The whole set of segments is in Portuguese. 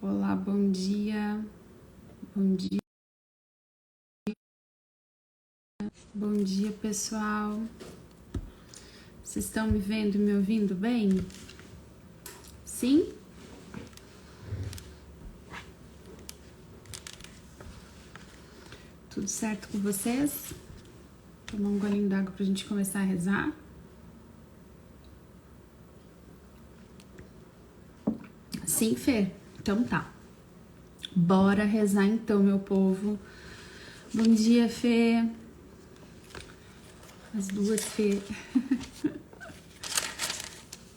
Olá, bom dia. Bom dia. Bom dia, pessoal. Vocês estão me vendo e me ouvindo bem? Sim? Tudo certo com vocês? Tomar um golinho d'água pra gente começar a rezar. Sim, Fê? Então tá. Bora rezar então, meu povo. Bom dia, Fê. As duas, Fê.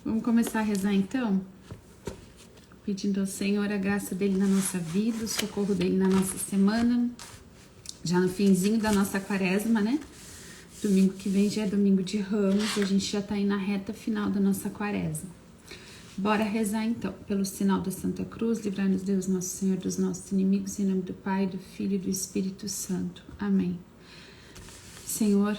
Vamos começar a rezar então? Pedindo ao Senhor a graça dele na nossa vida, o socorro dele na nossa semana. Já no finzinho da nossa quaresma, né? Domingo que vem já é domingo de Ramos e a gente já tá aí na reta final da nossa quaresma. Bora rezar então, pelo sinal da Santa Cruz, livrai-nos Deus nosso Senhor dos nossos inimigos, em nome do Pai, do Filho e do Espírito Santo. Amém. Senhor,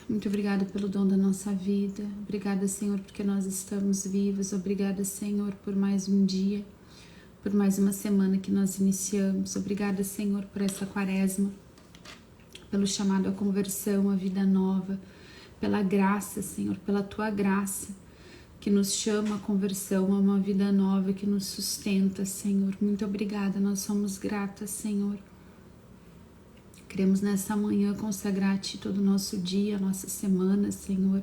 muito obrigada pelo dom da nossa vida. Obrigada, Senhor, porque nós estamos vivos. Obrigada, Senhor, por mais um dia, por mais uma semana que nós iniciamos. Obrigada, Senhor, por essa quaresma, pelo chamado à conversão, à vida nova, pela graça, Senhor, pela Tua graça, que nos chama à conversão, a uma vida nova, que nos sustenta, Senhor. Muito obrigada, nós somos gratas, Senhor. Queremos nessa manhã consagrar a Ti todo o nosso dia, a nossa semana, Senhor,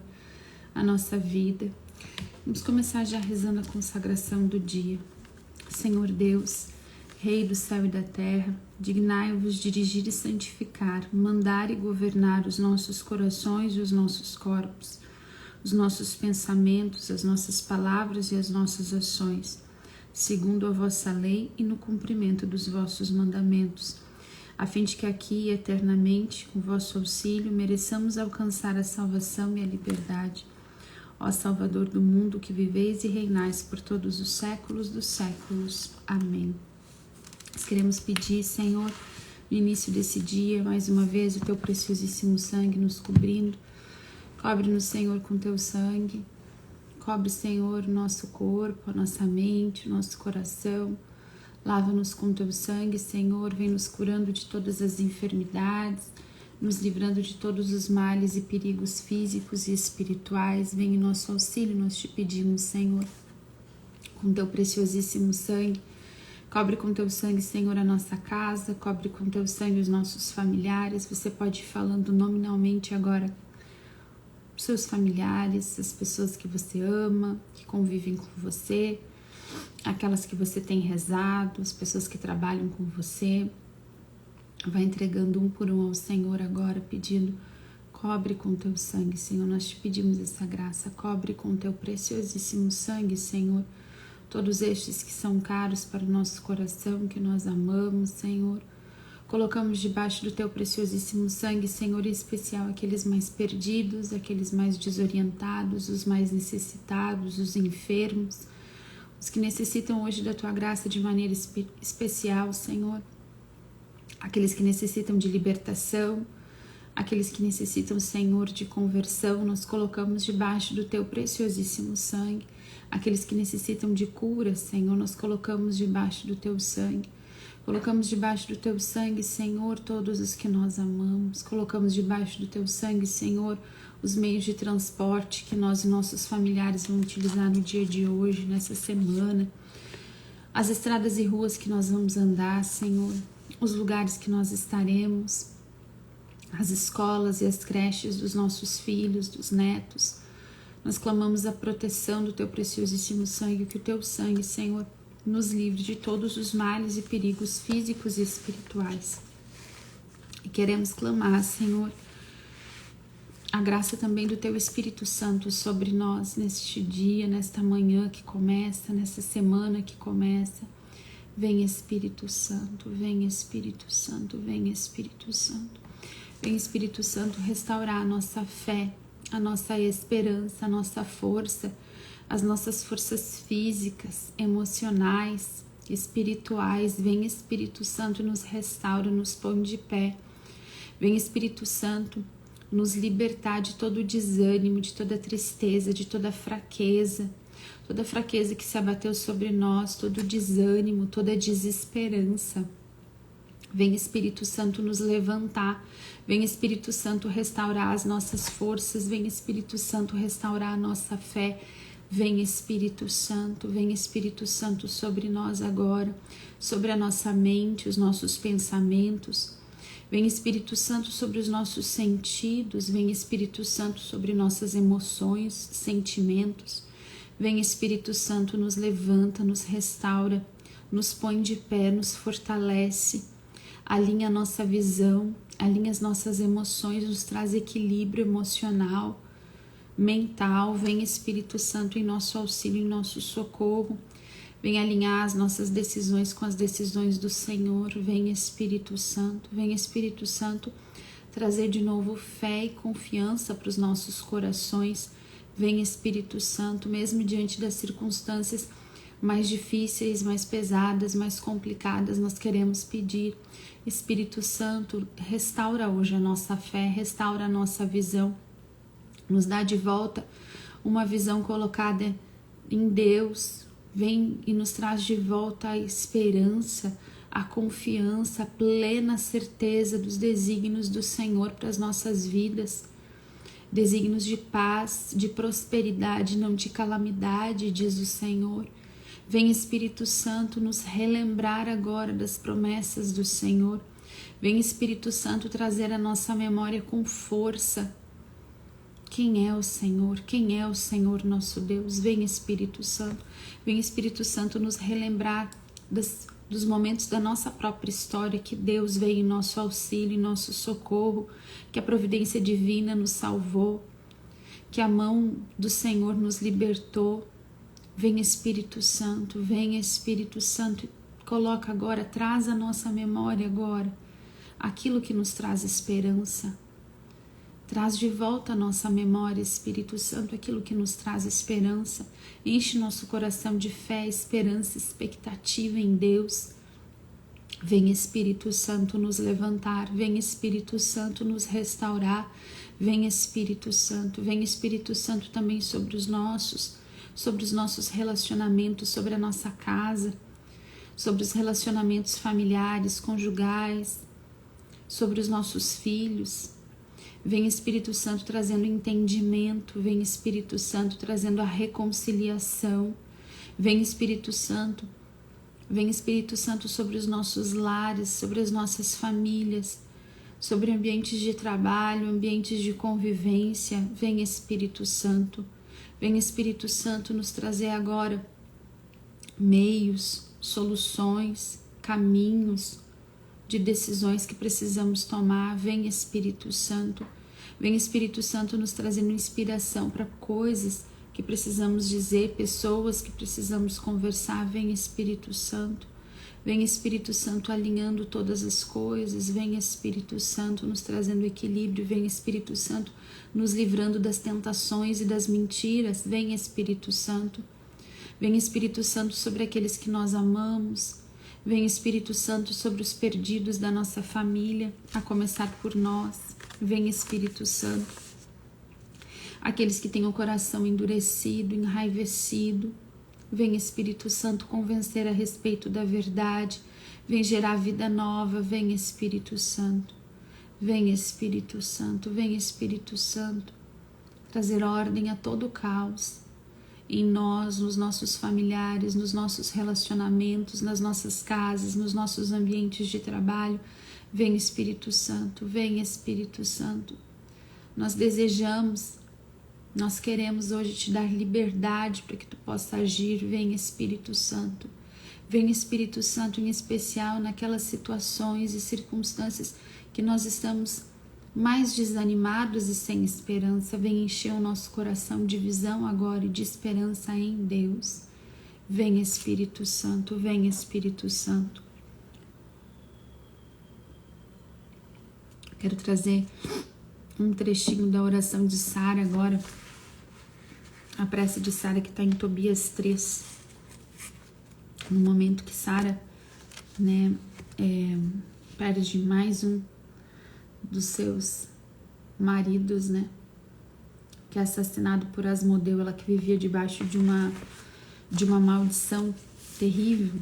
a nossa vida. Vamos começar já rezando a consagração do dia. Senhor Deus, Rei do céu e da terra, dignai-vos dirigir e santificar, mandar e governar os nossos corações e os nossos corpos, os nossos pensamentos, as nossas palavras e as nossas ações, segundo a vossa lei e no cumprimento dos vossos mandamentos, a fim de que aqui e eternamente, com vosso auxílio, mereçamos alcançar a salvação e a liberdade. Ó Salvador do mundo, que viveis e reinais por todos os séculos dos séculos. Amém. Nós queremos pedir, Senhor, no início desse dia, mais uma vez, o Teu preciosíssimo sangue nos cobrindo. Cobre-nos, Senhor, com Teu sangue. Cobre, Senhor, o nosso corpo, a nossa mente, o nosso coração. Lava-nos com Teu sangue, Senhor. Vem nos curando de todas as enfermidades, nos livrando de todos os males e perigos físicos e espirituais. Vem em nosso auxílio, nós te pedimos, Senhor, com Teu preciosíssimo sangue. Cobre com Teu sangue, Senhor, a nossa casa. Cobre com Teu sangue os nossos familiares. Você pode ir falando nominalmente agora seus familiares, as pessoas que você ama, que convivem com você, aquelas que você tem rezado, as pessoas que trabalham com você. Vai entregando um por um ao Senhor agora, pedindo: cobre com Teu sangue, Senhor. Nós te pedimos essa graça. Cobre com Teu preciosíssimo sangue, Senhor, todos estes que são caros para o nosso coração, que nós amamos, Senhor. Colocamos debaixo do Teu preciosíssimo sangue, Senhor, em especial aqueles mais perdidos, aqueles mais desorientados, os mais necessitados, os enfermos, os que necessitam hoje da Tua graça de maneira especial, Senhor. Aqueles que necessitam de libertação, aqueles que necessitam, Senhor, de conversão, nós colocamos debaixo do Teu preciosíssimo sangue. Aqueles que necessitam de cura, Senhor, nós colocamos debaixo do Teu sangue. Colocamos debaixo do Teu sangue, Senhor, todos os que nós amamos. Colocamos debaixo do Teu sangue, Senhor, os meios de transporte que nós e nossos familiares vão utilizar no dia de hoje, nessa semana. As estradas e ruas que nós vamos andar, Senhor. Os lugares que nós estaremos. As escolas e as creches dos nossos filhos, dos netos. Nós clamamos a proteção do Teu preciosíssimo sangue, que o Teu sangue, Senhor, nos livre de todos os males e perigos físicos e espirituais. E queremos clamar, Senhor, a graça também do Teu Espírito Santo sobre nós neste dia, nesta manhã que começa, nessa semana que começa. Vem Espírito Santo, vem Espírito Santo, vem Espírito Santo. Vem Espírito Santo restaurar a nossa fé, a nossa esperança, a nossa força, as nossas forças físicas, emocionais, espirituais. Vem Espírito Santo, nos restaura, nos põe de pé. Vem Espírito Santo nos libertar de todo o desânimo, de toda a tristeza, de toda a fraqueza. toda fraqueza que se abateu sobre nós, todo desânimo, toda desesperança. Vem Espírito Santo nos levantar, vem Espírito Santo restaurar as nossas forças, vem Espírito Santo restaurar a nossa fé, vem Espírito Santo sobre nós agora, sobre a nossa mente, os nossos pensamentos. Vem Espírito Santo sobre os nossos sentidos, vem Espírito Santo sobre nossas emoções, sentimentos. Vem Espírito Santo, nos levanta, nos restaura, nos põe de pé, nos fortalece, alinha a nossa visão, alinha as nossas emoções, nos traz equilíbrio emocional, mental. Vem Espírito Santo em nosso auxílio, em nosso socorro. Vem alinhar as nossas decisões com as decisões do Senhor. Vem Espírito Santo trazer de novo fé e confiança para os nossos corações. Vem Espírito Santo, mesmo diante das circunstâncias mais difíceis, mais pesadas, mais complicadas, nós queremos pedir: Espírito Santo, restaura hoje a nossa fé, restaura a nossa visão, nos dá de volta uma visão colocada em Deus. Vem e nos traz de volta a esperança, a confiança, a plena certeza dos desígnios do Senhor para as nossas vidas. Desígnios de paz, de prosperidade, não de calamidade, diz o Senhor. Vem Espírito Santo nos relembrar agora das promessas do Senhor. Vem Espírito Santo trazer a nossa memória com força. Quem é o Senhor? Quem é o Senhor nosso Deus? Vem Espírito Santo. Vem Espírito Santo nos relembrar dos momentos da nossa própria história, que Deus veio em nosso auxílio, em nosso socorro, que a providência divina nos salvou, que a mão do Senhor nos libertou. Vem Espírito Santo, coloca agora, traz a nossa memória agora aquilo que nos traz esperança. Traz de volta a nossa memória, Espírito Santo, aquilo que nos traz esperança. Enche nosso coração de fé, esperança, expectativa em Deus. Vem Espírito Santo nos levantar, vem Espírito Santo nos restaurar, vem Espírito Santo também sobre os nossos relacionamentos, sobre a nossa casa, sobre os relacionamentos familiares, conjugais, sobre os nossos filhos. Vem Espírito Santo trazendo entendimento, vem Espírito Santo trazendo a reconciliação, vem Espírito Santo sobre os nossos lares, sobre as nossas famílias, sobre ambientes de trabalho, ambientes de convivência. Vem Espírito Santo nos trazer agora meios, soluções, caminhos de decisões que precisamos tomar. Vem Espírito Santo nos trazendo inspiração para coisas que precisamos dizer, pessoas que precisamos conversar. Vem Espírito Santo alinhando todas as coisas. Vem Espírito Santo nos trazendo equilíbrio. Vem Espírito Santo nos livrando das tentações e das mentiras. Vem Espírito Santo sobre aqueles que nós amamos. Vem Espírito Santo sobre os perdidos da nossa família, a começar por nós. Vem Espírito Santo, aqueles que têm o coração endurecido, enraivecido. Vem Espírito Santo convencer a respeito da verdade. Vem gerar vida nova. Vem Espírito Santo. Vem Espírito Santo trazer ordem a todo o caos em nós, nos nossos familiares, nos nossos relacionamentos, nas nossas casas, nos nossos ambientes de trabalho. Vem Espírito Santo. Nós queremos hoje te dar liberdade para que tu possa agir. Vem Espírito Santo. Vem Espírito Santo, em especial naquelas situações e circunstâncias que nós estamos mais desanimados e sem esperança. Vem encher o nosso coração de visão agora e de esperança em Deus. Vem Espírito Santo. Quero trazer um trechinho da oração de Sara agora, a prece de Sara que está em Tobias 3, no momento que Sara perde mais um dos seus maridos, que é assassinado por Asmodeu, ela que vivia debaixo de uma maldição terrível.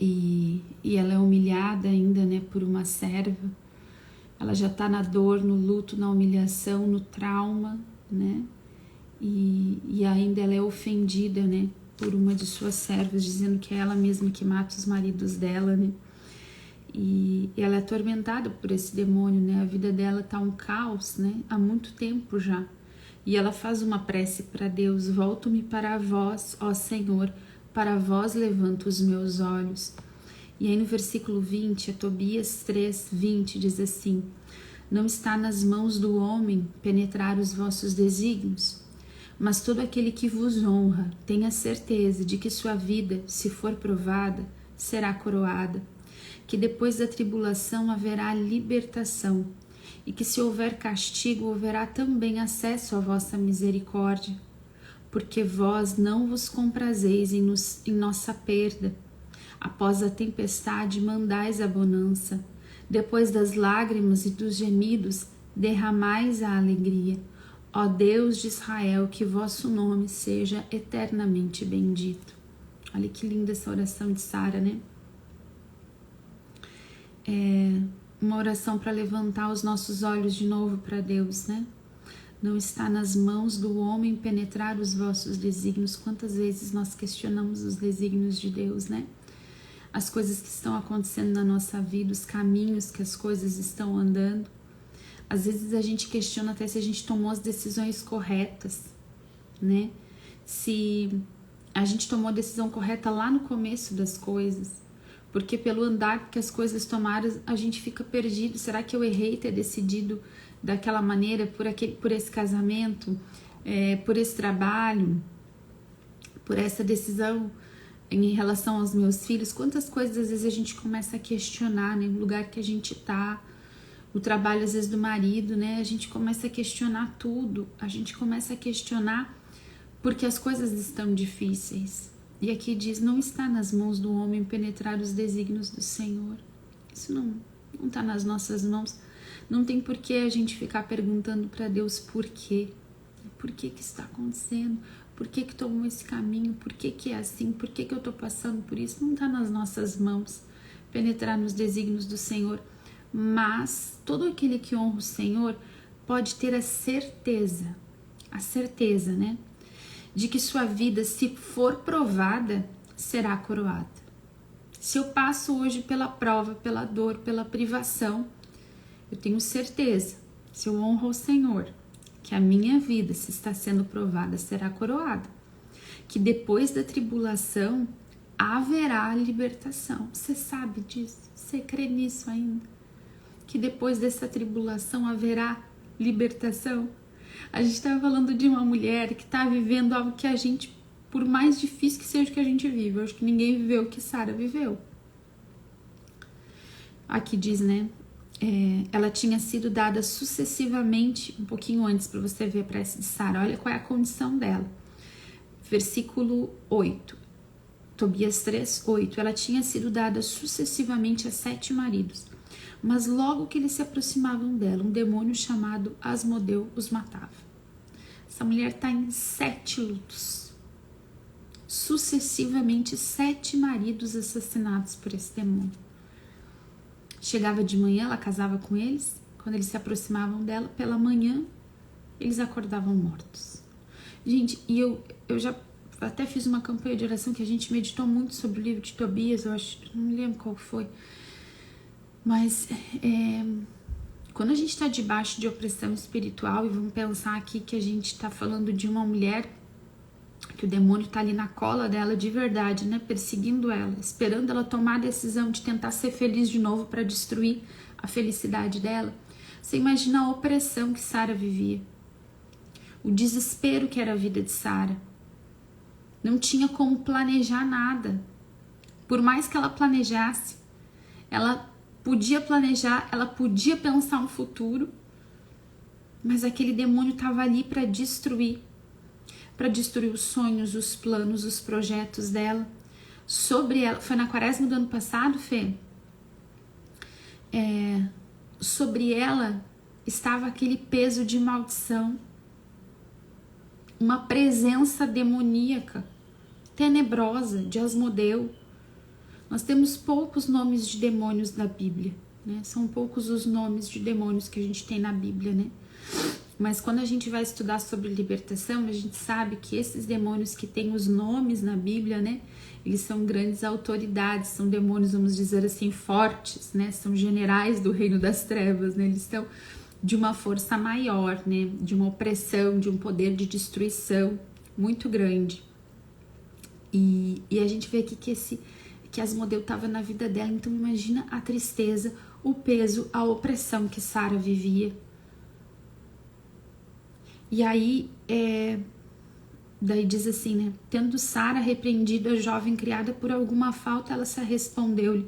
E ela é humilhada ainda, né, por uma serva. Ela já tá na dor, no luto, na humilhação, no trauma, né? E ainda ela é ofendida, né, por uma de suas servas, dizendo que é ela mesma que mata os maridos dela, né? E ela é atormentada por esse demônio, né? A vida dela tá um caos, né? Há muito tempo já. E ela faz uma prece para Deus: volto-me para vós, ó Senhor, para vós levanto os meus olhos. E aí no versículo 20, Tobias 3, 20, diz assim: não está nas mãos do homem penetrar os vossos desígnios, mas todo aquele que vos honra tenha certeza de que sua vida, se for provada, será coroada, que depois da tribulação haverá libertação, e que se houver castigo, haverá também acesso à vossa misericórdia, porque vós não vos comprazeis em nossa perda. Após a tempestade mandais a bonança, depois das lágrimas e dos gemidos derramais a alegria. Ó Deus de Israel, que vosso nome seja eternamente bendito. Olha que linda essa oração de Sara, né? É uma oração para levantar os nossos olhos de novo para Deus, né? Não está nas mãos do homem penetrar os vossos desígnios. Quantas vezes nós questionamos os desígnios de Deus, né? As coisas que estão acontecendo na nossa vida, os caminhos que as coisas estão andando. Às vezes a gente questiona até se a gente tomou as decisões corretas, né? Se a gente tomou a decisão correta lá no começo das coisas. Porque pelo andar que as coisas tomaram, a gente fica perdido. Será que eu errei ter decidido daquela maneira por esse casamento, por esse trabalho, por essa decisão em relação aos meus filhos? Quantas coisas às vezes a gente começa a questionar, né? O lugar que a gente tá, o trabalho às vezes do marido, né? A gente começa a questionar tudo, a gente começa a questionar porque as coisas estão difíceis. E aqui diz: não está nas mãos do homem penetrar os desígnios do Senhor. Isso não está nas nossas mãos. Não tem por que a gente ficar perguntando para Deus por quê. Por que que está acontecendo? Por que que tomou esse caminho? Por que que é assim? Por que que eu estou passando por isso? Não está nas nossas mãos penetrar nos desígnios do Senhor. Mas todo aquele que honra o Senhor pode ter a certeza, né? De que sua vida, se for provada, será coroada. Se eu passo hoje pela prova, pela dor, pela privação, eu tenho certeza, se eu honro o Senhor, que a minha vida, se está sendo provada, será coroada. Que depois da tribulação haverá libertação. Você sabe disso? Você crê nisso ainda? Que depois dessa tribulação haverá libertação? A gente estava falando de uma mulher que está vivendo algo que a gente, por mais difícil que seja o que a gente vive, eu acho que ninguém viveu o que Sara viveu. Aqui diz, né? Ela tinha sido dada sucessivamente, um pouquinho antes, para você ver a prece de Sara. Olha qual é a condição dela. Versículo 8. Tobias 3, 8. Ela tinha sido dada sucessivamente a 7 maridos. Mas logo que eles se aproximavam dela, um demônio chamado Asmodeu os matava. Essa mulher está em 7 lutos. Sucessivamente 7 maridos assassinados por esse demônio. Chegava de manhã, ela casava com eles. Quando eles se aproximavam dela, pela manhã, eles acordavam mortos. Gente, e eu já até fiz uma campanha de oração que a gente meditou muito sobre o livro de Tobias, eu acho, não me lembro qual foi. Mas quando a gente está debaixo de opressão espiritual, e vamos pensar aqui que a gente está falando de uma mulher, que o demônio está ali na cola dela de verdade, né, perseguindo ela, esperando ela tomar a decisão de tentar ser feliz de novo para destruir a felicidade dela. Você imagina a opressão que Sara vivia, o desespero que era a vida de Sara. Não tinha como planejar nada. Por mais que ela planejasse, ela podia planejar, ela podia pensar um futuro, mas aquele demônio estava ali para destruir os sonhos, os planos, os projetos dela. Sobre ela, foi na quaresma do ano passado, Fê? Sobre ela estava aquele peso de maldição, uma presença demoníaca, tenebrosa, de Asmodeu. Nós temos poucos nomes de demônios na Bíblia, né? São poucos os nomes de demônios que a gente tem na Bíblia, né? Mas quando a gente vai estudar sobre libertação, a gente sabe que esses demônios que têm os nomes na Bíblia, né? Eles são grandes autoridades, são demônios, vamos dizer assim, fortes, né? São generais do reino das trevas, né? Eles estão de uma força maior, né? De uma opressão, de um poder de destruição muito grande. E a gente vê aqui que Asmodeu estava na vida dela, então imagina a tristeza, o peso, a opressão que Sara vivia. E aí, daí diz assim, né? Tendo Sara repreendido a jovem criada por alguma falta, ela se respondeu-lhe: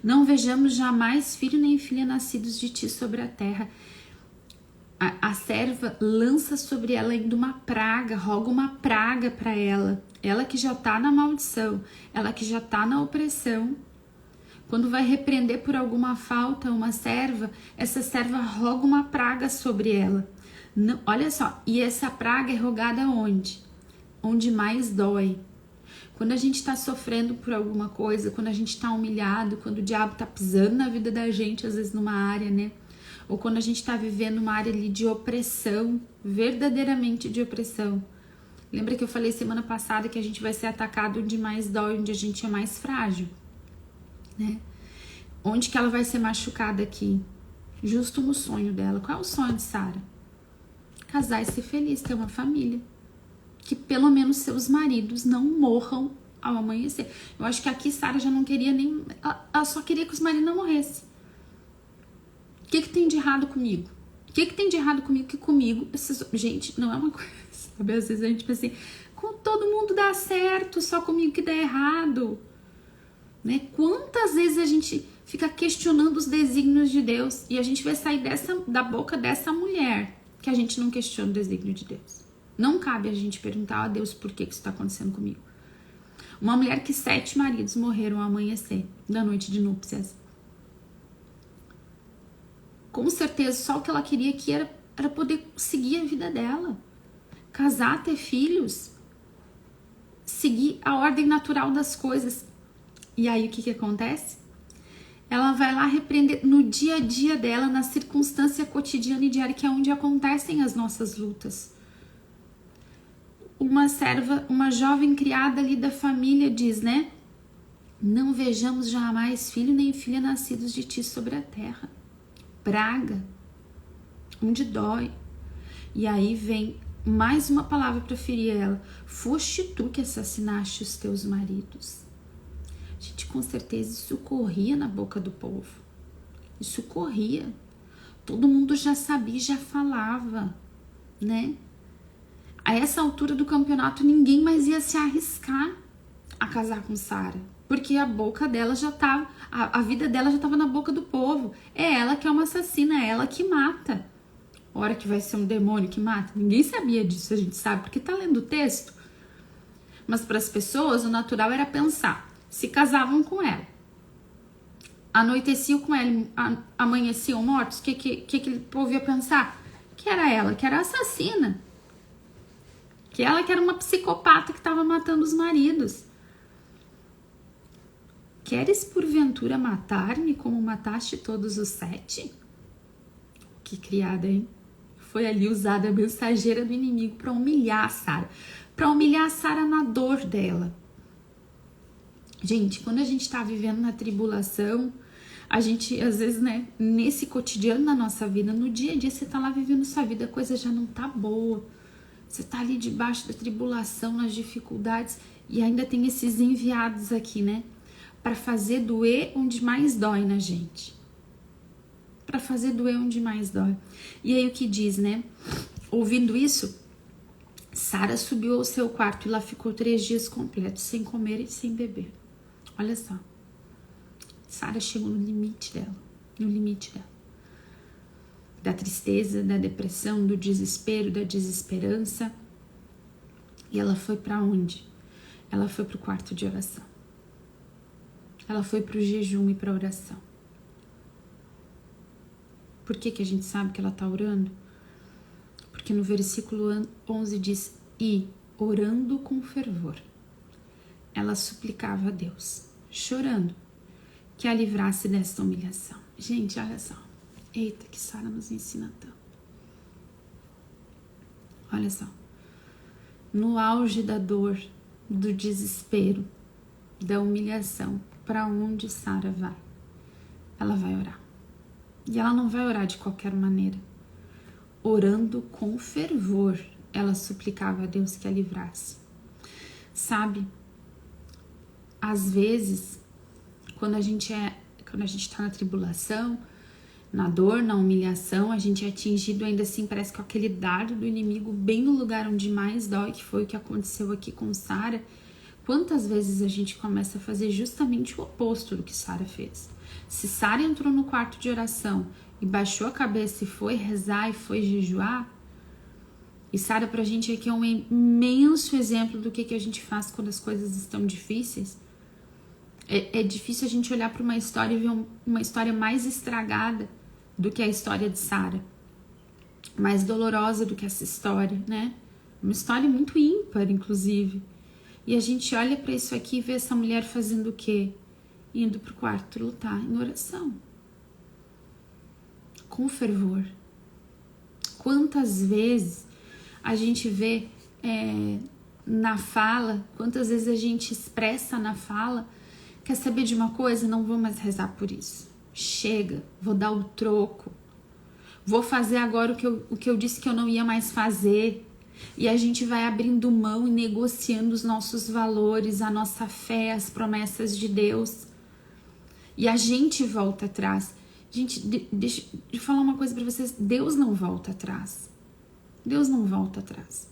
não vejamos jamais filho nem filha nascidos de ti sobre a terra. A serva lança sobre ela ainda uma praga, roga uma praga para ela. Ela que já tá na maldição, ela que já tá na opressão. Quando vai repreender por alguma falta uma serva, essa serva roga uma praga sobre ela. Não, olha só, e essa praga é rogada onde? Onde mais dói. Quando a gente está sofrendo por alguma coisa, quando a gente está humilhado, quando o diabo está pisando na vida da gente, às vezes numa área, né? Ou quando a gente está vivendo uma área ali de opressão, verdadeiramente de opressão. Lembra que eu falei semana passada que a gente vai ser atacado onde mais dói, onde a gente é mais frágil, né? Onde que ela vai ser machucada aqui? Justo no sonho dela. Qual é o sonho de Sara? Casar e ser feliz, ter uma família. Que pelo menos seus maridos não morram ao amanhecer. Eu acho que aqui Sara já não queria nem... Ela só queria que os maridos não morressem. O que tem de errado comigo? O que tem de errado comigo? Que comigo... Gente, não é uma coisa... Sabe? Às vezes a gente pensa assim... Com todo mundo dá certo, só comigo que dá errado. Né? Quantas vezes a gente fica questionando os desígnios de Deus e a gente vai sair da boca dessa mulher que a gente não questiona o desígnio de Deus. Não cabe a gente perguntar a Deus por que isso está acontecendo comigo. Uma mulher que 7 maridos morreram ao amanhecer da noite de núpcias. Com certeza só o que ela queria aqui era poder seguir a vida dela. Casar, ter filhos. Seguir a ordem natural das coisas. E aí o que acontece? Ela vai lá repreender no dia a dia dela, na circunstância cotidiana e diária, que é onde acontecem as nossas lutas. Uma serva, uma jovem criada ali da família diz, né? Não vejamos jamais filho nem filha nascidos de ti sobre a terra. Praga, onde dói. E aí vem mais uma palavra para ferir ela. Foste tu que assassinaste os teus maridos. Gente, com certeza isso corria na boca do povo. Isso corria. Todo mundo já sabia, já falava, né? A essa altura do campeonato, ninguém mais ia se arriscar a casar com Sara. Porque a boca dela já tava... A vida dela já estava na boca do povo. É ela que é uma assassina, é ela que mata. Hora que vai ser um demônio que mata. Ninguém sabia disso, a gente sabe, porque tá lendo o texto. Mas para as pessoas, o natural era pensar... Se casavam com ela, anoiteciam com ela, amanheciam mortos, o que o povo ia pensar? Que era ela, que era assassina. Que ela que era uma psicopata que estava matando os maridos. Queres porventura matar-me como mataste todos os 7? Que criada, hein? Foi ali usada a mensageira do inimigo para humilhar a Sara. Para humilhar a Sara na dor dela. Gente, quando a gente tá vivendo na tribulação, a gente, às vezes, né, nesse cotidiano da nossa vida, no dia a dia, você tá lá vivendo sua vida, a coisa já não tá boa. Você tá ali debaixo da tribulação, nas dificuldades, e ainda tem esses enviados aqui, né, para fazer doer onde mais dói na gente. Para fazer doer onde mais dói. E aí o que diz, né? Ouvindo isso, Sara subiu ao seu quarto e lá ficou 3 dias completos, sem comer e sem beber. Olha só, Sara chegou no limite dela, da tristeza, da depressão, do desespero, da desesperança. E ela foi para onde? Ela foi para o quarto de oração. Ela foi para o jejum e para a oração. Por que a gente sabe que ela está orando? Porque no versículo 11 diz: e, orando com fervor, ela suplicava a Deus, chorando, que a livrasse desta humilhação. Gente, olha só. Eita, que Sara nos ensina tanto. Olha só. No auge da dor, do desespero, da humilhação, para onde Sara vai? Ela vai orar. E ela não vai orar de qualquer maneira. Orando com fervor, ela suplicava a Deus que a livrasse. Sabe, às vezes, quando a gente está na tribulação, na dor, na humilhação, a gente é atingido ainda assim, parece que aquele dardo do inimigo bem no lugar onde mais dói, que foi o que aconteceu aqui com Sara. Quantas vezes a gente começa a fazer justamente o oposto do que Sara fez? Se Sara entrou no quarto de oração e baixou a cabeça e foi rezar e foi jejuar, e Sara pra gente aqui é um imenso exemplo do que a gente faz quando as coisas estão difíceis. É difícil a gente olhar para uma história e ver uma história mais estragada do que a história de Sara, mais dolorosa do que essa história, né? Uma história muito ímpar, inclusive. E a gente olha para isso aqui e vê essa mulher fazendo o quê? Indo pro quarto lutar em oração, com fervor. Quantas vezes a gente vê na fala, quantas vezes a gente expressa na fala: quer saber de uma coisa? Não vou mais rezar por isso. Chega, vou dar o troco. Vou fazer agora o que eu disse que eu não ia mais fazer. E a gente vai abrindo mão e negociando os nossos valores, a nossa fé, as promessas de Deus. E a gente volta atrás. Gente, deixa eu falar uma coisa para vocês. Deus não volta atrás. Deus não volta atrás.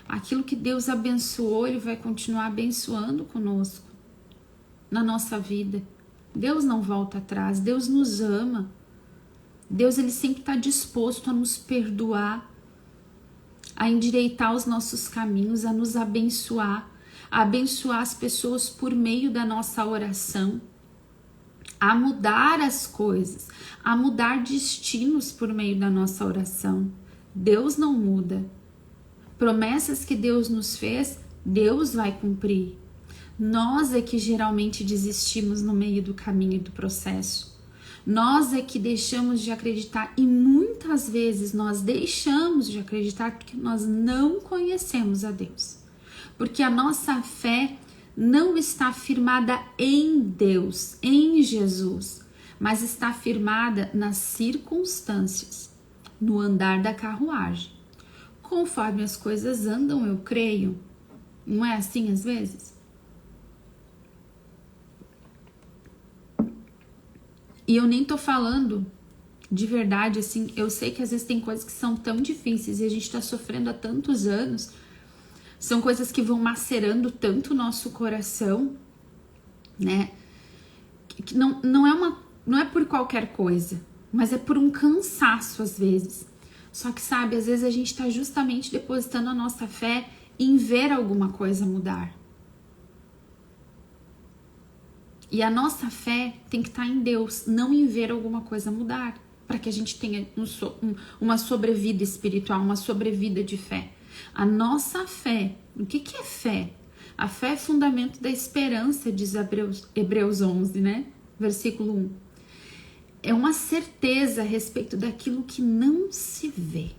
Aquilo que Deus abençoou, Ele vai continuar abençoando conosco na nossa vida. Deus não volta atrás. Deus nos ama. Deus, Ele sempre está disposto a nos perdoar, a endireitar os nossos caminhos, a nos abençoar, a abençoar as pessoas por meio da nossa oração, a mudar as coisas, a mudar destinos por meio da nossa oração. Deus não muda. Promessas que Deus nos fez, Deus vai cumprir. Nós é que geralmente desistimos no meio do caminho e do processo. Nós é que deixamos de acreditar, e muitas vezes nós deixamos de acreditar porque nós não conhecemos a Deus. Porque a nossa fé não está firmada em Deus, em Jesus, mas está firmada nas circunstâncias, no andar da carruagem. Conforme as coisas andam, eu creio. Não é assim às vezes? E eu nem tô falando de verdade, assim, eu sei que às vezes tem coisas que são tão difíceis e a gente tá sofrendo há tantos anos, são coisas que vão macerando tanto o nosso coração, né? Que não é por qualquer coisa, mas é por um cansaço às vezes. Só que, sabe, às vezes a gente tá justamente depositando a nossa fé em ver alguma coisa mudar. E a nossa fé tem que estar em Deus, não em ver alguma coisa mudar, para que a gente tenha uma sobrevida espiritual, uma sobrevida de fé. A nossa fé, o que é fé? A fé é fundamento da esperança, diz Hebreus 11, né? Versículo 1. É uma certeza a respeito daquilo que não se vê.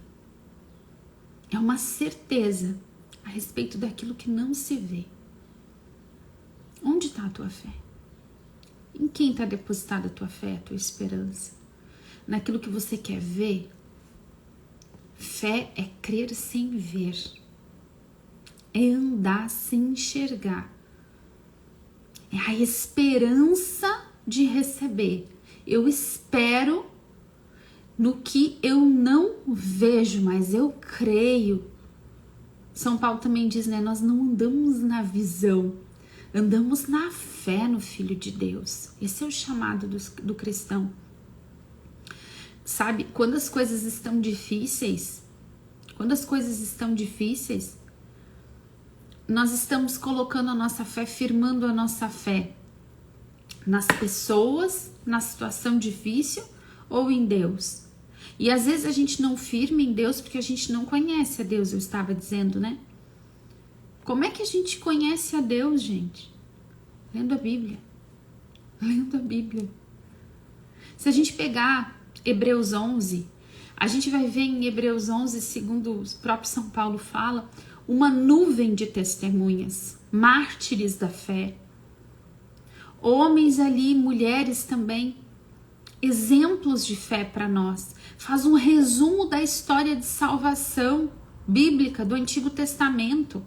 É uma certeza a respeito daquilo que não se vê. Onde está a tua fé? Em quem está depositada a tua fé, a tua esperança? Naquilo que você quer ver? Fé é crer sem ver. É andar sem enxergar. É a esperança de receber. Eu espero no que eu não vejo, mas eu creio. São Paulo também diz, né? Nós não andamos na visão. Andamos na fé no Filho de Deus. Esse é o chamado do cristão. Sabe, quando as coisas estão difíceis, nós estamos colocando a nossa fé, firmando a nossa fé nas pessoas, na situação difícil ou em Deus. E às vezes a gente não firma em Deus porque a gente não conhece a Deus, eu estava dizendo, né? Como é que a gente conhece a Deus, gente? Lendo a Bíblia. Lendo a Bíblia. Se a gente pegar Hebreus 11, a gente vai ver em Hebreus 11, segundo o próprio São Paulo fala, uma nuvem de testemunhas, mártires da fé. Homens ali, mulheres também, exemplos de fé para nós. Faz um resumo da história de salvação bíblica do Antigo Testamento.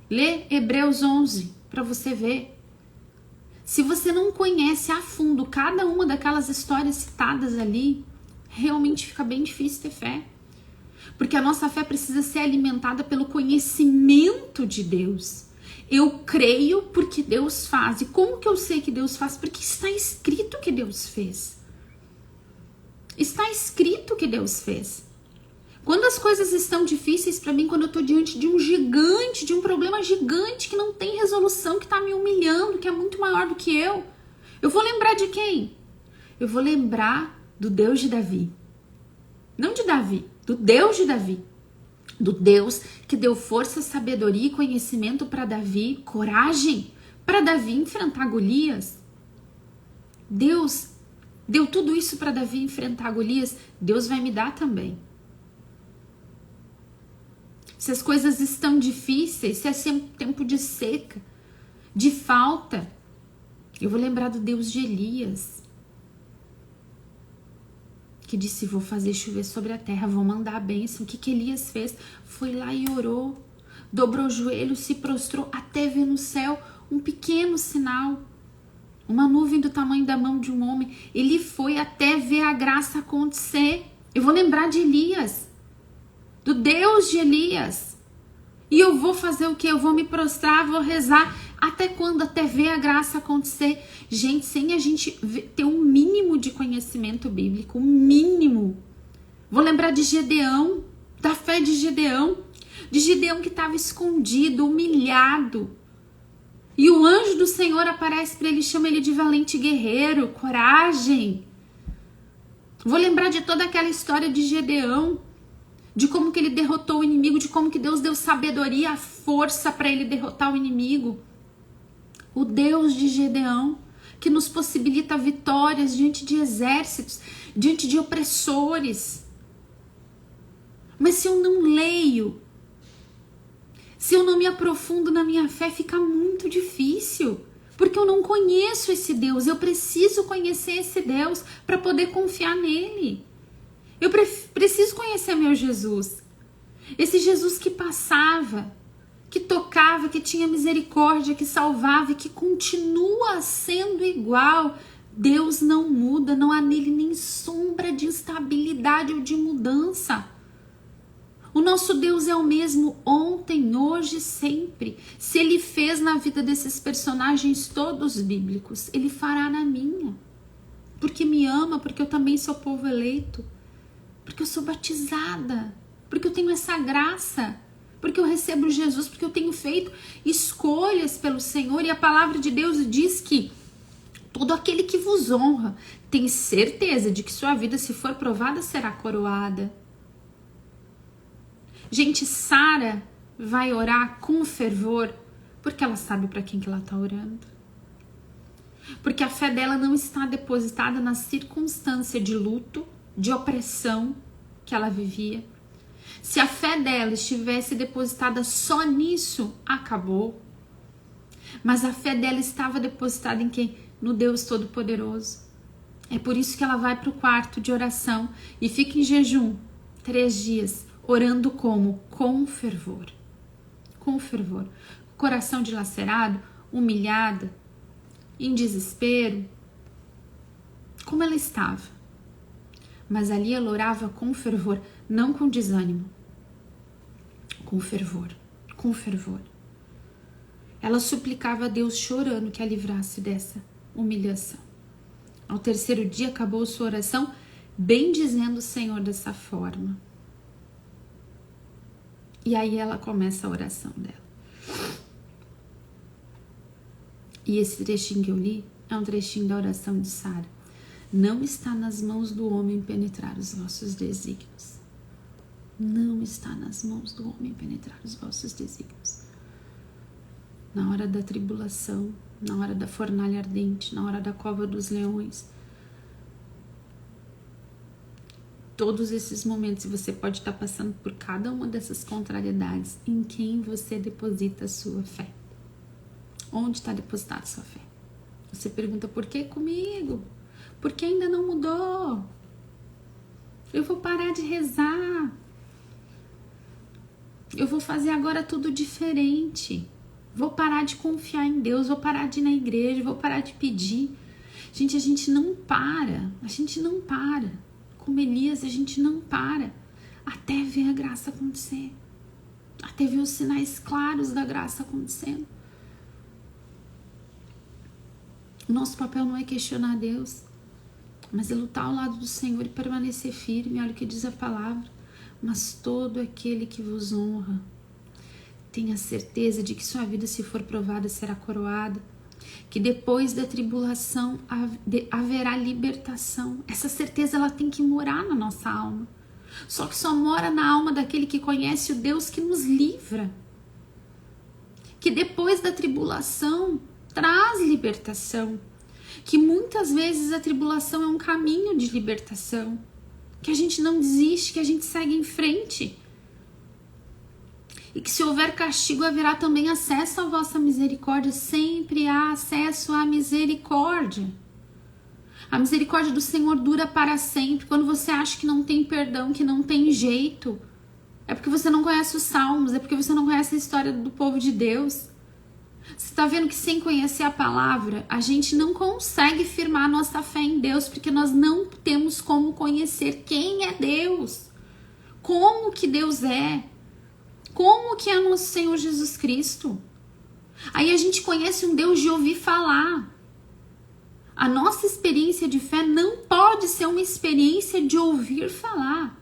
Lê Hebreus 11 para você ver. Se você não conhece a fundo cada uma daquelas histórias citadas ali, realmente fica bem difícil ter fé. Porque a nossa fé precisa ser alimentada pelo conhecimento de Deus. Eu creio porque Deus faz. E como que eu sei que Deus faz? Porque está escrito que Deus fez. Está escrito que Deus fez. Quando as coisas estão difíceis para mim, quando eu estou diante de um gigante, de um problema gigante que não tem resolução, que está me humilhando, que é muito maior do que eu vou lembrar de quem? Eu vou lembrar do Deus de Davi. Não de Davi, do Deus de Davi. Do Deus que deu força, sabedoria e conhecimento para Davi, coragem para Davi enfrentar Golias. Deus deu tudo isso para Davi enfrentar Golias, Deus vai me dar também. Se as coisas estão difíceis, se é sempre tempo de seca, de falta, eu vou lembrar do Deus de Elias, que disse, vou fazer chover sobre a terra, vou mandar a bênção. O que Elias fez? Foi lá e orou, dobrou o joelho, se prostrou, até ver no céu um pequeno sinal, uma nuvem do tamanho da mão de um homem. Ele foi até ver a graça acontecer. Eu vou lembrar de Elias, do Deus de Elias. E eu vou fazer o quê? Eu vou me prostrar, vou rezar. Até quando? Até ver a graça acontecer. Gente, sem a gente ter um mínimo de conhecimento bíblico, um mínimo. Vou lembrar de Gedeão, da fé de Gedeão que estava escondido, humilhado. E o anjo do Senhor aparece para ele, chama ele de valente guerreiro, coragem. Vou lembrar de toda aquela história de Gedeão, de como que ele derrotou o inimigo, de como que Deus deu sabedoria, a força para ele derrotar o inimigo. O Deus de Gedeão, que nos possibilita vitórias diante de exércitos, diante de opressores. Mas se eu não leio, se eu não me aprofundo na minha fé, fica muito difícil. Porque eu não conheço esse Deus, eu preciso conhecer esse Deus para poder confiar nele. Eu preciso conhecer meu Jesus. Esse Jesus que passava, que tocava, que tinha misericórdia, que salvava e que continua sendo igual. Deus não muda, não há nele nem sombra de instabilidade ou de mudança. O nosso Deus é o mesmo ontem, hoje, sempre. Se ele fez na vida desses personagens todos bíblicos, ele fará na minha. Porque me ama, porque eu também sou povo eleito. Porque eu sou batizada, porque eu tenho essa graça, porque eu recebo Jesus, porque eu tenho feito escolhas pelo Senhor. E a palavra de Deus diz que todo aquele que vos honra tem certeza de que sua vida, se for provada, será coroada. Gente, Sara vai orar com fervor porque ela sabe para quem que ela está orando. Porque a fé dela não está depositada na circunstância de luto, de opressão que ela vivia. Se a fé dela estivesse depositada só nisso, acabou. Mas a fé dela estava depositada em quem? No Deus Todo-Poderoso. É por isso que ela vai para o quarto de oração e fica em jejum 3 dias, orando como? Com fervor. Com fervor. Coração dilacerado, humilhada, em desespero. Como ela estava. Mas ali ela orava com fervor, não com desânimo. Com fervor, com fervor. Ela suplicava a Deus chorando que a livrasse dessa humilhação. Ao 3º dia acabou sua oração, bendizendo o Senhor dessa forma. E aí ela começa a oração dela. E esse trechinho que eu li é um trechinho da oração de Sara. Não está nas mãos do homem penetrar os vossos desígnios. Não está nas mãos do homem penetrar os vossos desígnios. na hora da tribulação, na hora da fornalha ardente, na hora da cova dos leões. Todos esses momentos você pode estar passando por cada uma dessas contrariedades. Em quem você deposita a sua fé? Onde está depositada a sua fé? Você pergunta, por que comigo? Por que ainda não mudou? Eu vou parar de rezar. Eu vou fazer agora tudo diferente. Vou parar de confiar em Deus, vou parar de ir na igreja, vou parar de pedir. Gente, a gente não para. Como Elias, a gente não para até ver a graça acontecer. Até ver os sinais claros da graça acontecendo. O nosso papel não é questionar Deus, mas é lutar ao lado do Senhor e permanecer firme. Olha o que diz a palavra. Mas todo aquele que vos honra, tenha certeza de que sua vida, se for provada, será coroada. Que depois da tribulação haverá libertação. Essa certeza ela tem que morar na nossa alma. Só que só mora na alma daquele que conhece o Deus que nos livra. Que depois da tribulação traz libertação. Que muitas vezes a tribulação é um caminho de libertação. Que a gente não desiste, que a gente segue em frente. E que se houver castigo, haverá também acesso à vossa misericórdia. Sempre há acesso à misericórdia. A misericórdia do Senhor dura para sempre. Quando você acha que não tem perdão, que não tem jeito, é porque você não conhece os salmos, é porque você não conhece a história do povo de Deus. Você está vendo que sem conhecer a palavra, a gente não consegue firmar a nossa fé em Deus, porque nós não temos como conhecer quem é Deus, como que Deus é. Como que é nosso Senhor Jesus Cristo? Aí a gente conhece um Deus de ouvir falar. A nossa experiência de fé não pode ser uma experiência de ouvir falar.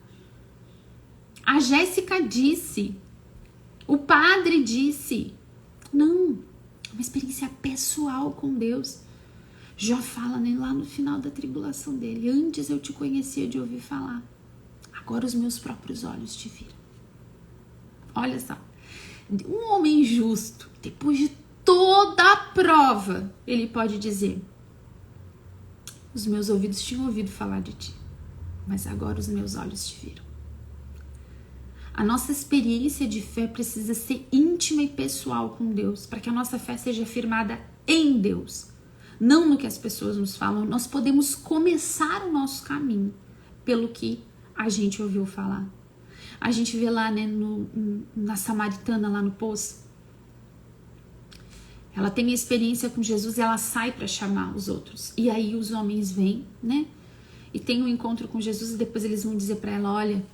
A Jéssica disse, o padre disse. Não, é uma experiência pessoal com Deus. Jó fala, né, lá no final da tribulação dele. Antes eu te conhecia de ouvir falar. Agora os meus próprios olhos te viram. Olha só, um homem justo, depois de toda a prova, ele pode dizer, os meus ouvidos tinham ouvido falar de ti, mas agora os meus olhos te viram. A nossa experiência de fé precisa ser íntima e pessoal com Deus, para que a nossa fé seja firmada em Deus, não no que as pessoas nos falam. Nós podemos começar o nosso caminho pelo que a gente ouviu falar. A gente vê lá, né, na samaritana, lá no poço. Ela tem a experiência com Jesus e ela sai para chamar os outros. E aí os homens vêm, né? E tem um encontro com Jesus e depois eles vão dizer para ela, olha,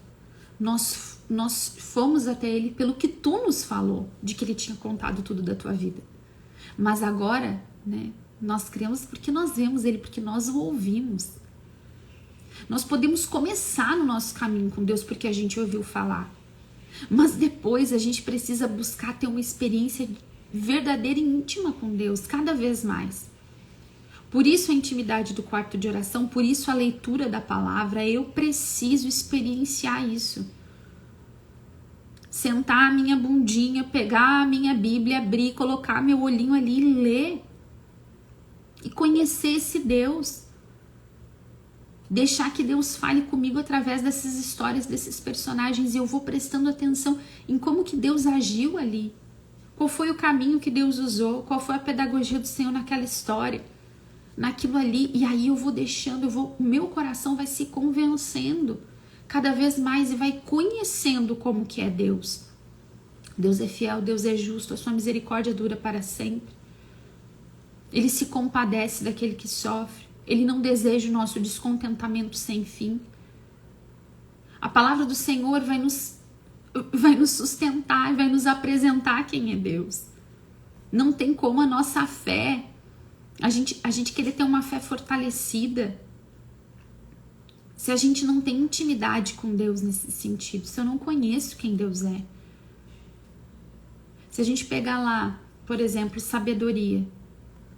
nós fomos até ele pelo que tu nos falou, de que ele tinha contado tudo da tua vida. Mas agora, né, nós cremos porque nós vemos ele, porque nós o ouvimos. Nós podemos começar no nosso caminho com Deus porque a gente ouviu falar. Mas depois a gente precisa buscar ter uma experiência verdadeira e íntima com Deus, cada vez mais. Por isso a intimidade do quarto de oração, por isso a leitura da palavra. Eu preciso experienciar isso. Sentar a minha bundinha, pegar a minha Bíblia, abrir, colocar meu olhinho ali e ler. E conhecer esse Deus. Deixar que Deus fale comigo através dessas histórias, desses personagens, e eu vou prestando atenção em como que Deus agiu ali. Qual foi o caminho que Deus usou, qual foi a pedagogia do Senhor naquela história, naquilo ali, e aí eu vou deixando, o meu coração vai se convencendo cada vez mais e vai conhecendo como que é Deus. Deus é fiel, Deus é justo, a sua misericórdia dura para sempre. Ele se compadece daquele que sofre. Ele não deseja o nosso descontentamento sem fim. A palavra do Senhor vai nos sustentar, vai nos apresentar quem é Deus. Não tem como a nossa fé, a gente querer ter uma fé fortalecida, se a gente não tem intimidade com Deus nesse sentido, se eu não conheço quem Deus é. Se a gente pegar lá, por exemplo, sabedoria,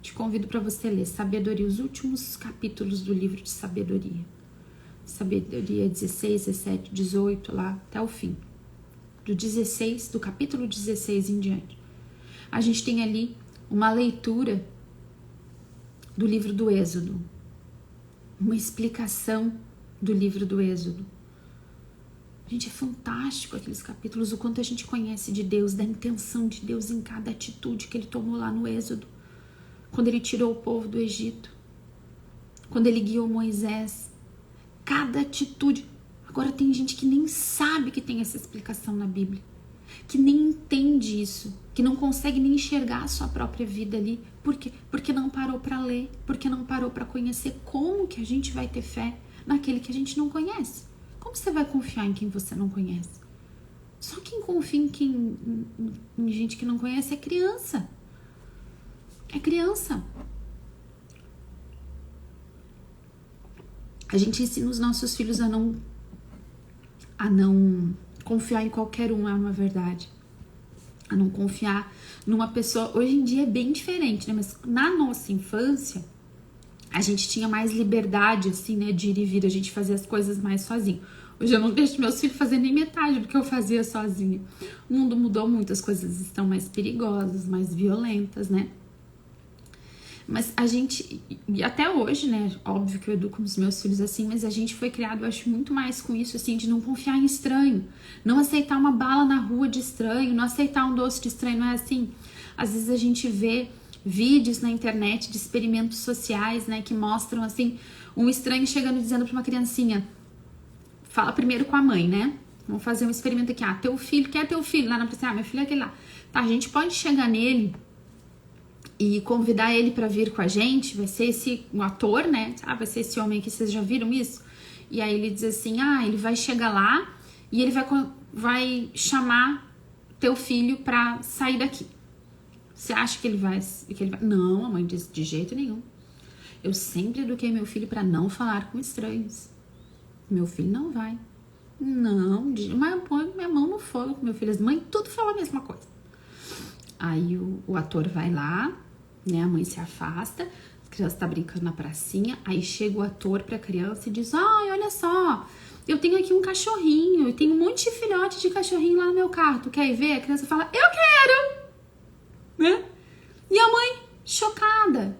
te convido para você ler Sabedoria, os últimos capítulos do livro de Sabedoria. Sabedoria 16, 17, 18, lá até o fim. Do capítulo 16 em diante. a gente tem ali uma leitura do livro do Êxodo, uma explicação do livro do Êxodo. Gente, é fantástico aqueles capítulos, o quanto a gente conhece de Deus, da intenção de Deus em cada atitude que ele tomou lá no Êxodo, quando ele tirou o povo do Egito, quando ele guiou Moisés, cada atitude. Agora tem gente que nem sabe que tem essa explicação na Bíblia, que nem entende isso, que não consegue nem enxergar a sua própria vida ali. Por quê? Porque não parou para ler, porque não parou para conhecer. Como que a gente vai ter fé naquele que a gente não conhece? Como você vai confiar em quem você não conhece? Só quem confia em gente que não conhece é criança. É criança. A gente ensina os nossos filhos a não confiar em qualquer um, é uma verdade. A não confiar numa pessoa. Hoje em dia é bem diferente, né? Mas na nossa infância, a gente tinha mais liberdade, assim, né? De ir e vir, a gente fazia as coisas mais sozinho. Hoje eu não deixo meus filhos fazer nem metade do que eu fazia sozinha. O mundo mudou muito, as coisas estão mais perigosas, mais violentas, né? Mas a gente, e até hoje, né, óbvio que eu educo os meus filhos assim, mas a gente foi criado, eu acho, muito mais com isso, assim, de não confiar em estranho, não aceitar uma bala na rua de estranho, não aceitar um doce de estranho, não é assim? Às vezes a gente vê vídeos na internet de experimentos sociais, né, que mostram, assim, um estranho chegando e dizendo pra uma criancinha, fala primeiro com a mãe, né? Vamos fazer um experimento aqui, teu filho, quem é teu filho? Lá na praça, meu filho é aquele lá. Tá, a gente pode chegar nele e convidar ele para vir com a gente, vai ser esse um ator, né? Vai ser esse homem aqui, vocês já viram isso? E aí ele diz assim, ele vai chegar lá e ele vai chamar teu filho para sair daqui. Você acha que ele vai? Não, a mãe diz, de jeito nenhum. Eu sempre eduquei meu filho para não falar com estranhos. Meu filho não vai. Não, mas põe minha mão no fogo com meu filho. As mães tudo falam a mesma coisa. Aí o ator vai lá, né? A mãe se afasta, a criança tá brincando na pracinha, aí chega o ator pra criança e diz, olha só, eu tenho aqui um cachorrinho, eu tenho um monte de filhote de cachorrinho lá no meu carro, tu quer ir ver? A criança fala, eu quero! Né? E a mãe, chocada.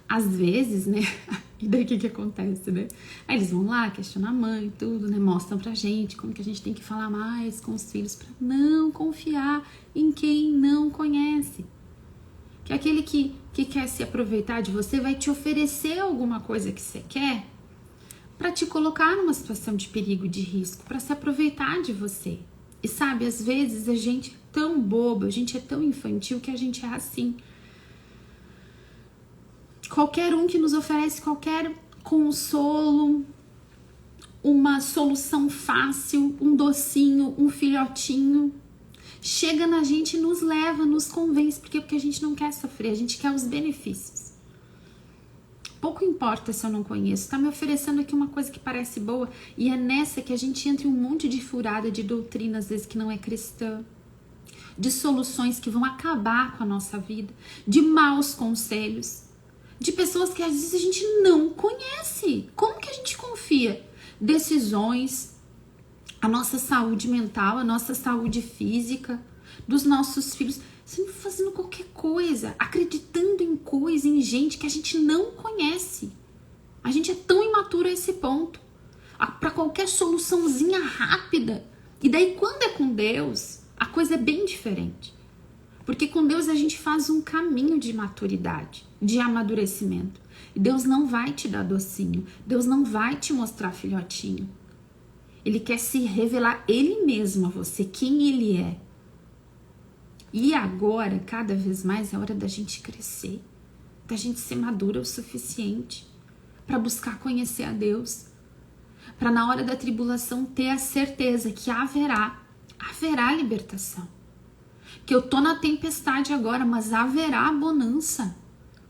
Às vezes, né? E daí o que acontece, né? Aí eles vão lá, questionam a mãe, tudo, né? Mostram pra gente como que a gente tem que falar mais com os filhos pra não confiar em quem não conhece. Que aquele que quer se aproveitar de você vai te oferecer alguma coisa que você quer pra te colocar numa situação de perigo, de risco, pra se aproveitar de você. E sabe, às vezes a gente é tão bobo, a gente é tão infantil que a gente é assim. Qualquer um que nos oferece qualquer consolo, uma solução fácil, um docinho, um filhotinho, chega na gente e nos leva, nos convence. Por quê? Porque a gente não quer sofrer, a gente quer os benefícios. Pouco importa se eu não conheço, tá me oferecendo aqui uma coisa que parece boa, e é nessa que a gente entra em um monte de furada de doutrina, às vezes que não é cristã, de soluções que vão acabar com a nossa vida, de maus conselhos, de pessoas que às vezes a gente não conhece. Como que a gente confia? Decisões, a nossa saúde mental, a nossa saúde física, dos nossos filhos, sempre fazendo qualquer coisa, acreditando em coisa, em gente que a gente não conhece. A gente é tão imaturo a esse ponto. Para qualquer soluçãozinha rápida. E daí quando é com Deus, a coisa é bem diferente. Porque com Deus a gente faz um caminho de maturidade, de amadurecimento. E Deus não vai te dar docinho. Deus não vai te mostrar filhotinho. Ele quer se revelar Ele mesmo a você, quem Ele é. E agora, cada vez mais, é hora da gente crescer. Da gente ser madura o suficiente para buscar conhecer a Deus. Para na hora da tribulação ter a certeza que haverá libertação. Que eu tô na tempestade agora, mas haverá bonança.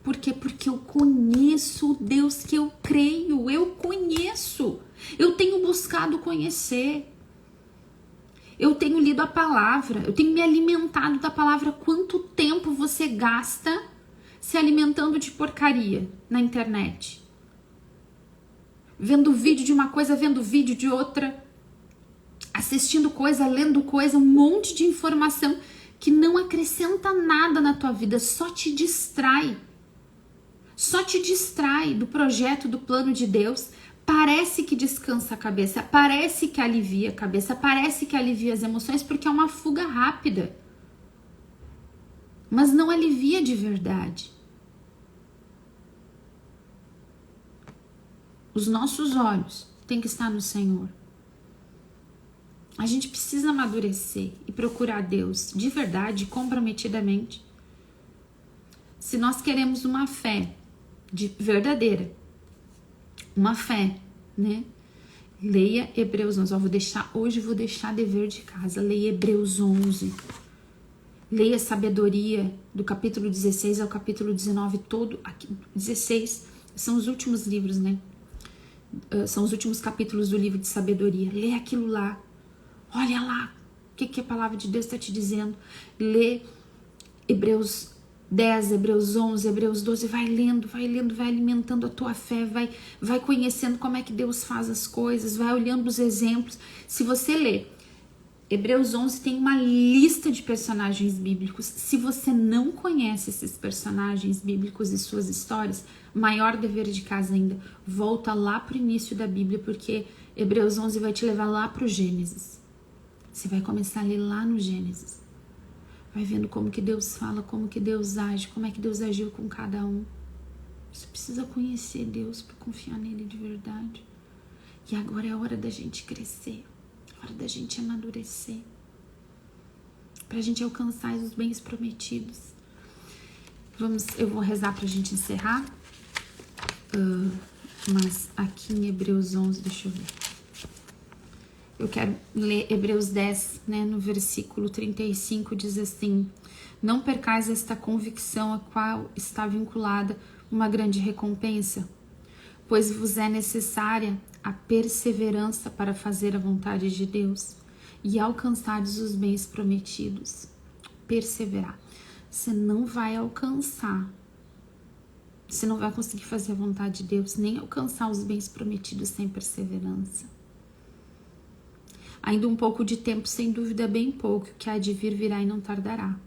Por quê? Porque eu conheço o Deus que eu creio, eu conheço. Eu tenho buscado conhecer. Eu tenho lido a palavra, eu tenho me alimentado da palavra. Quanto tempo você gasta se alimentando de porcaria na internet? Vendo vídeo de uma coisa, vendo vídeo de outra, assistindo coisa, lendo coisa, um monte de informação que não acrescenta nada na tua vida, só te distrai do projeto, do plano de Deus. Parece que descansa a cabeça, parece que alivia a cabeça, parece que alivia as emoções, porque é uma fuga rápida. Mas não alivia de verdade. Os nossos olhos têm que estar no Senhor. A gente precisa amadurecer e procurar Deus de verdade, comprometidamente. Se nós queremos uma fé verdadeira, uma fé, né? Leia Hebreus 11. Hoje vou deixar dever de casa. Leia Hebreus 11. Leia Sabedoria, do capítulo 16 ao capítulo 19, todo. Aqui, 16 são os últimos livros, né? São os últimos capítulos do livro de Sabedoria. Lê aquilo lá. Olha lá o que a palavra de Deus está te dizendo. Lê Hebreus 10, Hebreus 11, Hebreus 12, vai lendo, vai alimentando a tua fé, vai conhecendo como é que Deus faz as coisas, vai olhando os exemplos. Se você ler Hebreus 11, tem uma lista de personagens bíblicos. Se você não conhece esses personagens bíblicos e suas histórias, maior dever de casa ainda, volta lá para o início da Bíblia, porque Hebreus 11 vai te levar lá para o Gênesis. Você vai começar a ler lá no Gênesis. Vai vendo como que Deus fala, como que Deus age, como é que Deus agiu com cada um. Você precisa conhecer Deus para confiar nele de verdade. E agora é a hora da gente crescer, a hora da gente amadurecer, para a gente alcançar os bens prometidos. Eu vou rezar para a gente encerrar, mas aqui em Hebreus 11, deixa eu ver. Eu quero ler Hebreus 10, né, no versículo 35, diz assim: não percais esta convicção a qual está vinculada uma grande recompensa, pois vos é necessária a perseverança para fazer a vontade de Deus e alcançares os bens prometidos. Perseverar. Você não vai alcançar, você não vai conseguir fazer a vontade de Deus, nem alcançar os bens prometidos sem perseverança. Ainda um pouco de tempo, sem dúvida, bem pouco, que há de vir virá e não tardará.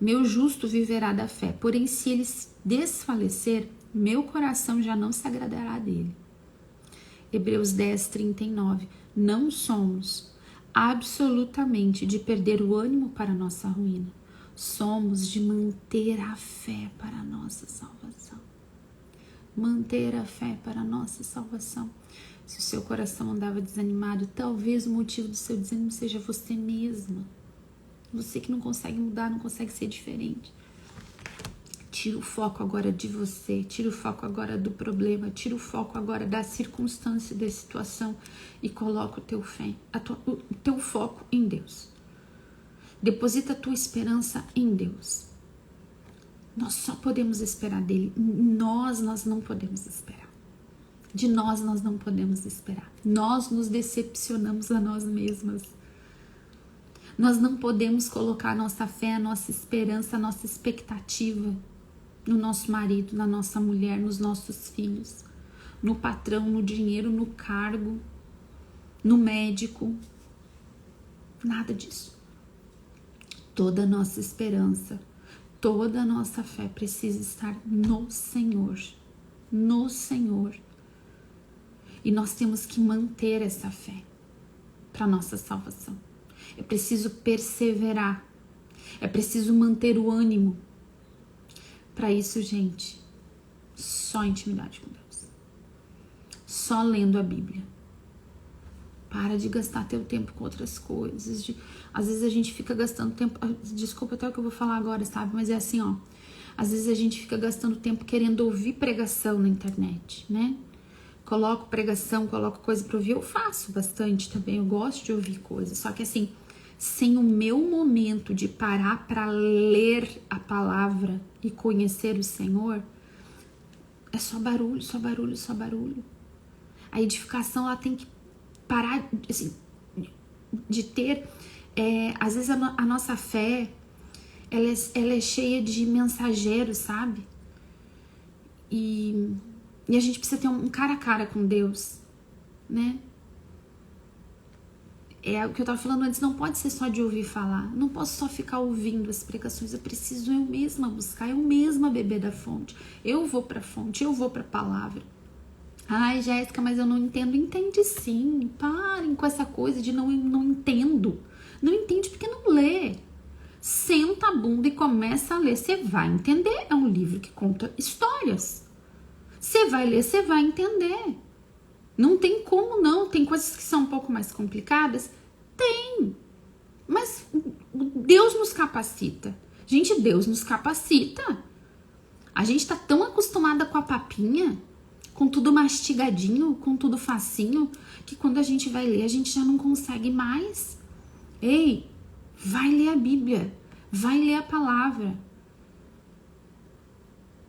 Meu justo viverá da fé, porém se ele desfalecer, meu coração já não se agradará dele. Hebreus 10, 39. Não somos absolutamente de perder o ânimo para a nossa ruína. Somos de manter a fé para a nossa salvação. Manter a fé para a nossa salvação. Se o seu coração andava desanimado, talvez o motivo do seu desânimo seja você mesma. Você que não consegue mudar, não consegue ser diferente. Tira o foco agora de você, tira o foco agora do problema, tira o foco agora da circunstância, da situação e coloca o teu foco em Deus. Deposita a tua esperança em Deus. Nós só podemos esperar dele. Nós não podemos esperar. De nós não podemos esperar. Nós nos decepcionamos a nós mesmas. Nós não podemos colocar a nossa fé, a nossa esperança, a nossa expectativa no nosso marido, na nossa mulher, nos nossos filhos, no patrão, no dinheiro, no cargo, no médico. Nada disso. Toda a nossa esperança, toda a nossa fé precisa estar no Senhor. No Senhor. E nós temos que manter essa fé para nossa salvação. É preciso perseverar. É preciso manter o ânimo. Para isso, gente, só intimidade com Deus. Só lendo a Bíblia. Para de gastar teu tempo com outras coisas. Às vezes a gente fica gastando tempo... Desculpa até o que eu vou falar agora, sabe? Mas é assim, ó. Às vezes a gente fica gastando tempo querendo ouvir pregação na internet, né? Coloco pregação, coloco coisa para ouvir. Eu faço bastante também, eu gosto de ouvir coisas. Só que assim, sem o meu momento de parar para ler a palavra e conhecer o Senhor, é só barulho, só barulho, só barulho. A edificação, ela tem que parar, assim, de ter... às vezes a nossa fé, ela é cheia de mensageiros, sabe? E a gente precisa ter um cara a cara com Deus, né? É o que eu estava falando antes, não pode ser só de ouvir falar. Não posso só ficar ouvindo as pregações. Eu preciso eu mesma buscar, eu mesma beber da fonte. Eu vou para a fonte, eu vou para a palavra. Ai, Jéssica, mas eu não entendo. Entende sim. Parem com essa coisa de não entendo. Não entende porque não lê. Senta a bunda e começa a ler. Você vai entender. É um livro que conta histórias. Você vai ler, você vai entender. Não tem como não. Tem coisas que são um pouco mais complicadas? Tem. Mas Deus nos capacita. Gente, Deus nos capacita. A gente tá tão acostumada com a papinha, com tudo mastigadinho, com tudo facinho, que quando a gente vai ler, a gente já não consegue mais. Ei, vai ler a Bíblia. Vai ler a palavra.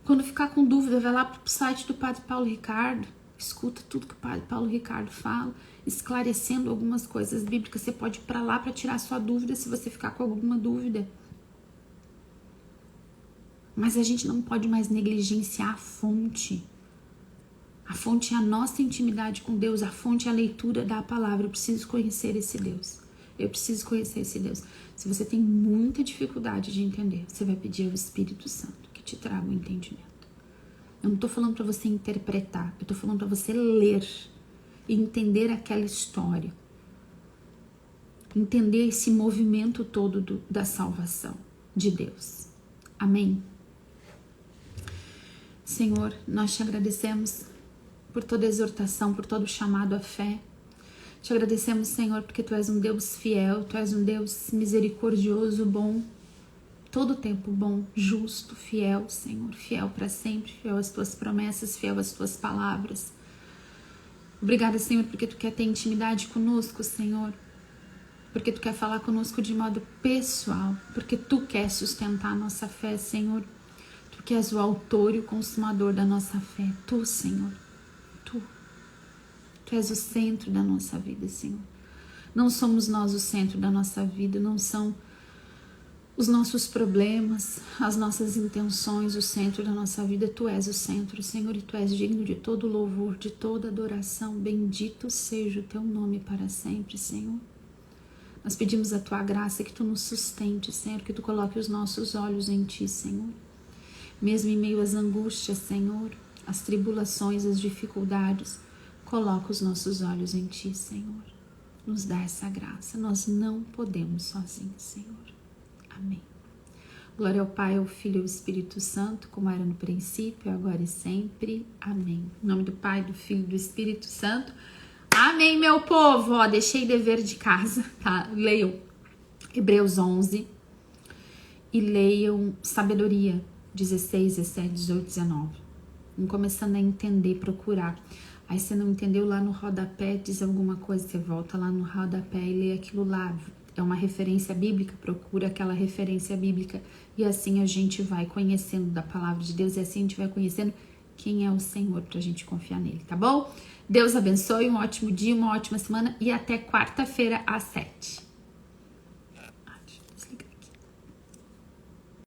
Quando ficar com dúvida, vai lá pro site do Padre Paulo Ricardo. Escuta tudo que o Padre Paulo Ricardo fala, esclarecendo algumas coisas bíblicas. Você pode ir para lá para tirar sua dúvida se você ficar com alguma dúvida. Mas a gente não pode mais negligenciar a fonte. A fonte é a nossa intimidade com Deus. A fonte é a leitura da palavra. Eu preciso conhecer esse Deus. Eu preciso conhecer esse Deus. Se você tem muita dificuldade de entender, você vai pedir ao Espírito Santo que te traga o entendimento. Eu não tô falando para você interpretar, eu tô falando para você ler e entender aquela história. Entender esse movimento todo da salvação de Deus. Amém? Senhor, nós te agradecemos por toda exortação, por todo chamado à fé. Te agradecemos, Senhor, porque Tu és um Deus fiel, Tu és um Deus misericordioso, bom, todo tempo bom, justo, fiel, Senhor, fiel para sempre, fiel às Tuas promessas, fiel às Tuas palavras. Obrigada, Senhor, porque Tu quer ter intimidade conosco, Senhor, porque Tu quer falar conosco de modo pessoal, porque Tu quer sustentar a nossa fé, Senhor. Tu que és o autor e o consumador da nossa fé, Tu, Senhor, Tu és o centro da nossa vida, Senhor. Não somos nós o centro da nossa vida, não são os nossos problemas, as nossas intenções, o centro da nossa vida. Tu és o centro, Senhor, e Tu és digno de todo louvor, de toda adoração. Bendito seja o Teu nome para sempre, Senhor. Nós pedimos a Tua graça, que Tu nos sustente, Senhor, que Tu coloque os nossos olhos em Ti, Senhor. Mesmo em meio às angústias, Senhor, às tribulações, às dificuldades, coloca os nossos olhos em Ti, Senhor. Nos dá essa graça. Nós não podemos sozinhos, Senhor. Amém. Glória ao Pai, ao Filho e ao Espírito Santo, como era no princípio, agora e sempre. Amém. Em nome do Pai, do Filho e do Espírito Santo. Amém, meu povo. Ó, deixei dever de casa, tá? Leiam Hebreus 11 e leiam Sabedoria 16, 17, 18, 19. Vamos começando a entender, procurar. Aí você não entendeu, lá no rodapé diz alguma coisa, você volta lá no rodapé e lê aquilo lá. É uma referência bíblica, procura aquela referência bíblica. E assim a gente vai conhecendo da palavra de Deus, e assim a gente vai conhecendo quem é o Senhor, pra gente confiar nele, tá bom? Deus abençoe, um ótimo dia, uma ótima semana e até quarta-feira às 7.